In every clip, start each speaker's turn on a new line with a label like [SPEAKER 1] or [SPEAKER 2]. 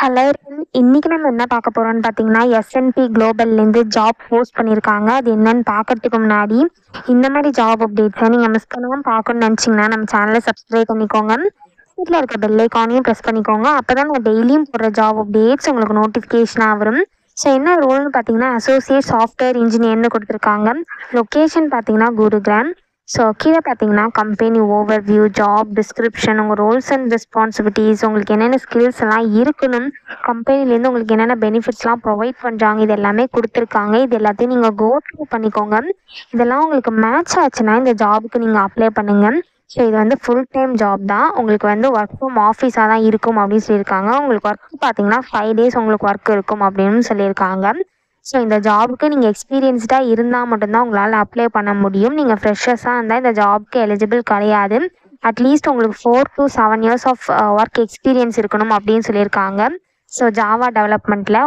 [SPEAKER 1] Hello! இன்னைக்கு நம்ம என்ன பார்க்க போறோம்னு பார்த்தீங்கன்னா, S&P குளோபல்லேருந்து ஜாப் போஸ்ட் பண்ணியிருக்காங்க. அது என்னன்னு பார்க்கறதுக்கு முன்னாடி, இந்த மாதிரி ஜாப் அப்டேட்ஸை நீங்கள் மிஸ் பண்ணாம பார்க்கணும்னு நினச்சிங்கன்னா, நம்ம சேனலை சப்ஸ்கிரைப் பண்ணிக்கோங்க. வீட்டில் இருக்க பெல் ஐக்கானையும் ப்ரெஸ் பண்ணிக்கோங்க. அப்போ தான் நான் டெய்லியும் போடுற ஜாப் அப்டேட்ஸ் உங்களுக்கு நோட்டிஃபிகேஷனாக வரும். ஸோ என்ன ரோல்னு பார்த்தீங்கன்னா, அசோசியேட் சாஃப்ட்வேர் இன்ஜினியர்னு கொடுத்துருக்காங்க. லொக்கேஷன் பார்த்தீங்கன்னா குருகிராம். ஸோ கீழே பார்த்தீங்கன்னா கம்பெனி ஓவர்வியூ, ஜாப் டிஸ்கிரிப்ஷன், உங்கள் ரோல்ஸ் அண்ட் ரெஸ்பான்சிபிலிட்டிஸ், உங்களுக்கு என்னென்ன ஸ்கில்ஸ் எல்லாம் இருக்கணும், கம்பெனிலேருந்து உங்களுக்கு என்னென்ன பெனிஃபிட்ஸ்லாம் ப்ரொவைட் பண்ணுறாங்க, இது எல்லாமே கொடுத்துருக்காங்க. இது எல்லாத்தையும் நீங்கள் கோ த்ரூ பண்ணிக்கோங்க. இதெல்லாம் உங்களுக்கு மேட்ச் ஆச்சுன்னா இந்த ஜாபுக்கு நீங்கள் அப்ளை பண்ணுங்கள். ஸோ இது வந்து ஃபுல் டைம் ஜாப் தான். உங்களுக்கு வந்து ஒர்க் ஃப்ரம் ஆஃபீஸாக தான் இருக்கும் அப்படின்னு சொல்லியிருக்காங்க. உங்களுக்கு ஒர்க் பார்த்தீங்கன்னா 5 days உங்களுக்கு ஒர்க் இருக்கும் அப்படின்னு சொல்லியிருக்காங்க. ஸோ இந்த ஜாபுக்கு நீங்கள் எக்ஸ்பீரியன்ஸ்டாக இருந்தால் மட்டும்தான் உங்களால் அப்ளை பண்ண முடியும். நீங்கள் ஃப்ரெஷர்ஸாக இருந்தால் இந்த ஜாபுக்கு எலிஜிபிள் கிடையாது. அட்லீஸ்ட் உங்களுக்கு 4 to 7 years of work experience இருக்கணும் அப்படின்னு சொல்லியிருக்காங்க. ஸோ ஜாவா டெவலப்மெண்ட்டில்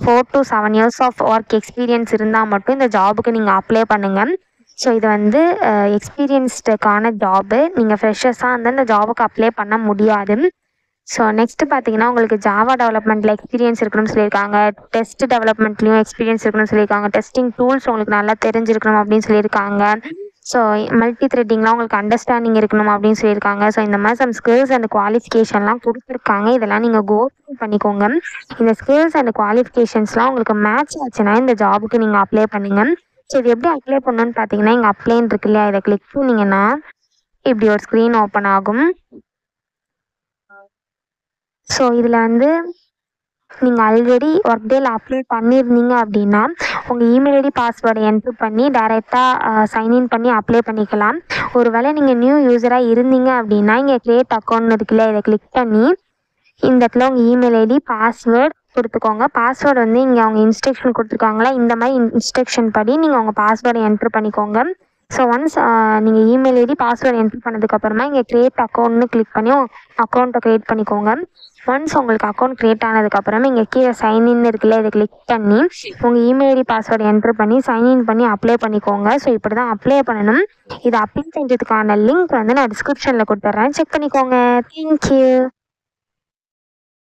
[SPEAKER 1] 4 to 7 years ஆஃப் ஒர்க் எக்ஸ்பீரியன்ஸ் இருந்தால் மட்டும் இந்த ஜாபுக்கு நீங்கள் அப்ளை பண்ணுங்கள். ஸோ இது வந்து எக்ஸ்பீரியன்ஸ்டுக்கான ஜாபு. நீங்கள் ஃப்ரெஷர்ஸாக இருந்தால் இந்த ஜாபுக்கு அப்ளை பண்ண முடியாது. ஸோ நெக்ஸ்ட்டு பார்த்தீங்கன்னா, உங்களுக்கு ஜாவா டெவலப்மெண்ட்டில் எக்ஸ்பீரியன்ஸ் இருக்கணும்னு சொல்லியிருக்காங்க. டெஸ்ட் டெவலப்மெண்ட்லேயும் எக்ஸ்பீரியன்ஸ் இருக்கணும்னு சொல்லியிருக்காங்க. டெஸ்டிங் டூல்ஸ் உங்களுக்கு நல்லா தெரிஞ்சிருக்கணும் அப்படின்னு சொல்லியிருக்காங்க. ஸோ மல்டி த்ரெட்டிங்லாம் உங்களுக்கு அண்டர்ஸ்டாண்டிங் இருக்கணும் அப்படின்னு சொல்லியிருக்காங்க. ஸோ இந்த மாதிரி சம் ஸ்கில்ஸ் அண்ட் குவாலிஃபிகேஷன்லாம் கொடுத்துருக்காங்க. இதெல்லாம் நீங்கள் கோ த்ரூ பண்ணிக்கோங்க. இந்த ஸ்கில்ஸ் அண்ட் குவாலிஃபிகேஷன்ஸ்லாம் உங்களுக்கு மேட்ச் ஆச்சுன்னா இந்த ஜாபுக்கு நீங்கள் அப்ளை பண்ணுங்கள். ஸோ இது எப்படி அப்ளை பண்ணணும்னு பார்த்தீங்கன்னா, இங்கே அப்ளைன்னு இருக்கு இல்லையா, இதை கிளிக் பண்ணிங்கன்னா இப்படி ஒரு ஸ்க்ரீன் ஓப்பன் ஆகும். ஸோ இதில் வந்து நீங்கள் ஆல்ரெடி ஒர்க் டேல அப்ளை பண்ணியிருந்தீங்க அப்படின்னா உங்கள் இமெயில் ஐடி பாஸ்வேர்டை என்ட்ரு பண்ணி டைரெக்டாக சைன்இன் பண்ணி அப்ளை பண்ணிக்கலாம். ஒரு வேளை நீங்கள் நியூ யூஸராக இருந்தீங்க அப்படின்னா இங்கே க்ரியேட் அக்கௌண்ட் இருக்குல்ல, இதை கிளிக் பண்ணி இந்த இடத்துல உங்கள் இமெயில் ஐடி பாஸ்வேர்டு கொடுத்துக்கோங்க. பாஸ்வேர்டு வந்து இங்கே அவங்க இன்ஸ்ட்ரக்ஷன் கொடுத்துருக்காங்களா, இந்த மாதிரி இன்ஸ்ட்ரக்ஷன் படி நீங்கள் உங்கள் பாஸ்வேர்டை என்ட்ரு பண்ணிக்கோங்க. ஸோ ஒன்ஸ் நீங்கள் இமெயில் ஐடி பாஸ்வேர்டு என்ட்ரு பண்ணதுக்கப்புறமா இங்கே க்ரியேட் அக்கௌண்ட்னு கிளிக் பண்ணி அக்கௌண்ட்டை க்ரியேட் பண்ணிக்கோங்க. ஒன்ஸ் உங்களுக்கு அக்கௌண்ட் க்ரியேட் ஆனதுக்கப்புறமா இங்கே கீழே சைன்இன் இருக்குல்ல, இதை கிளிக் பண்ணி உங்கள் இமெயில் ஐடி பாஸ்வேர்டு என்ட்ரு பண்ணி சைன்இன் பண்ணி அப்ளை பண்ணிக்கோங்க. ஸோ இப்படி தான் அப்ளை பண்ணணும். இதை அப்ளை பண்ணுறதுக்கான லிங்க் வந்து நான் டிஸ்கிரிப்ஷனில் கொடுத்துட்றேன், செக் பண்ணிக்கோங்க. தேங்க்யூ.